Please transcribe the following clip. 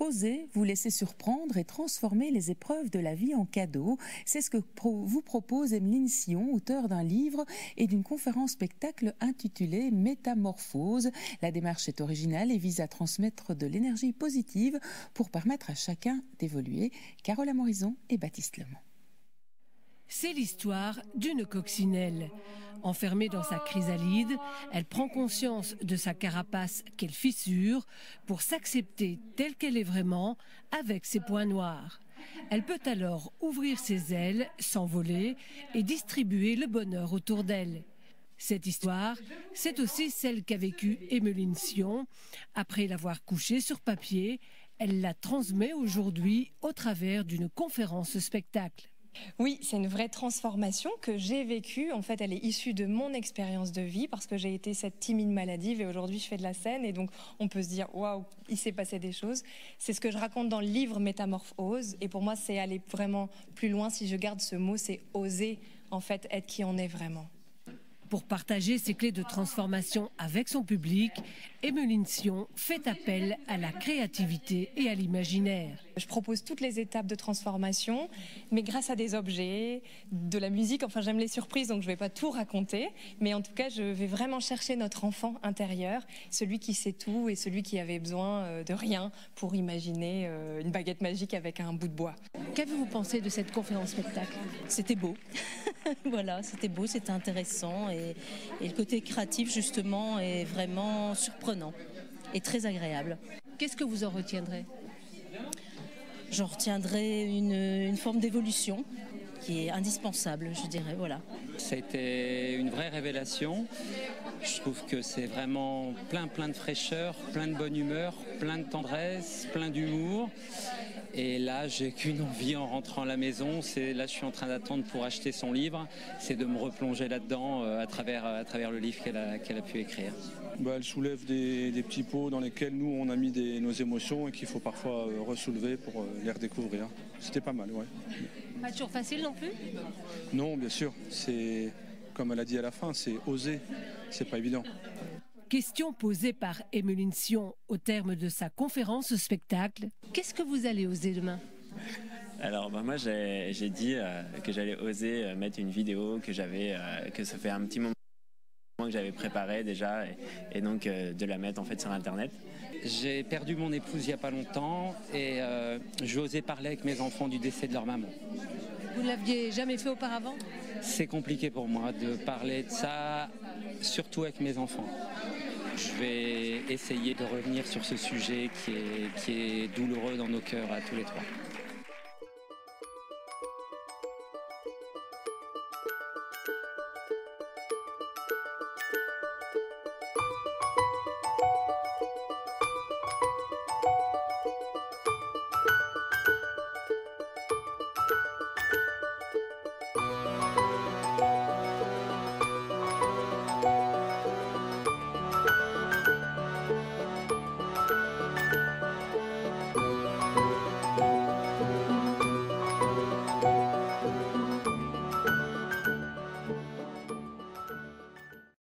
Osez vous laisser surprendre et transformer les épreuves de la vie en cadeaux. C'est ce que vous propose Emeline Sion, auteure d'un livre et d'une conférence spectacle intitulée Métamorphose. La démarche est originale et vise à transmettre de l'énergie positive pour permettre à chacun d'évoluer. Carole Morison et Baptiste Lemont. C'est l'histoire d'une coccinelle. Enfermée dans sa chrysalide, elle prend conscience de sa carapace qu'elle fissure pour s'accepter telle qu'elle est vraiment avec ses points noirs. Elle peut alors ouvrir ses ailes, s'envoler et distribuer le bonheur autour d'elle. Cette histoire, c'est aussi celle qu'a vécue Emeline Sion. Après l'avoir couchée sur papier, elle la transmet aujourd'hui au travers d'une conférence spectacle. Oui, c'est une vraie transformation que j'ai vécue. En fait, elle est issue de mon expérience de vie parce que j'ai été cette timide maladive et aujourd'hui je fais de la scène et donc on peut se dire waouh, il s'est passé des choses. C'est ce que je raconte dans le livre Métamorphose et pour moi c'est aller vraiment plus loin. Si je garde ce mot, c'est oser en fait être qui on est vraiment. Pour partager ses clés de transformation avec son public, Emeline Sion fait appel à la créativité et à l'imaginaire. Je propose toutes les étapes de transformation, mais grâce à des objets, de la musique. Enfin, j'aime les surprises, donc je ne vais pas tout raconter. Mais en tout cas, je vais vraiment chercher notre enfant intérieur, celui qui sait tout et celui qui avait besoin de rien pour imaginer une baguette magique avec un bout de bois. Qu'avez-vous pensé de cette conférence spectacle ? C'était beau. Voilà, c'était beau, c'était intéressant et le côté créatif justement est vraiment surprenant et très agréable. Qu'est-ce que vous en retiendrez ? J'en retiendrai une forme d'évolution qui est indispensable, je dirais, voilà. Ça a été une vraie révélation. Je trouve que c'est vraiment plein de fraîcheur, plein de bonne humeur, plein de tendresse, plein d'humour. Et là, j'ai qu'une envie en rentrant à la maison, là je suis en train d'attendre pour acheter son livre, c'est de me replonger là-dedans à travers le livre qu'elle a pu écrire. Elle soulève des petits pots dans lesquels nous on a mis nos émotions et qu'il faut parfois ressoulever pour les redécouvrir. C'était pas mal, ouais. Pas toujours facile non plus ? Non, bien sûr, c'est comme elle a dit à la fin, c'est oser, c'est pas évident. Question posée par Emeline Sion au terme de sa conférence spectacle. Qu'est-ce que vous allez oser demain ? Alors moi j'ai dit que j'allais oser mettre une vidéo que ça fait un petit moment que j'avais préparé déjà et donc de la mettre en fait sur internet. J'ai perdu mon épouse il n'y a pas longtemps et j'ai osé parler avec mes enfants du décès de leur maman. Vous ne l'aviez jamais fait auparavant ? C'est compliqué pour moi de parler de ça, surtout avec mes enfants. Je vais essayer de revenir sur ce sujet qui est douloureux dans nos cœurs à tous les trois.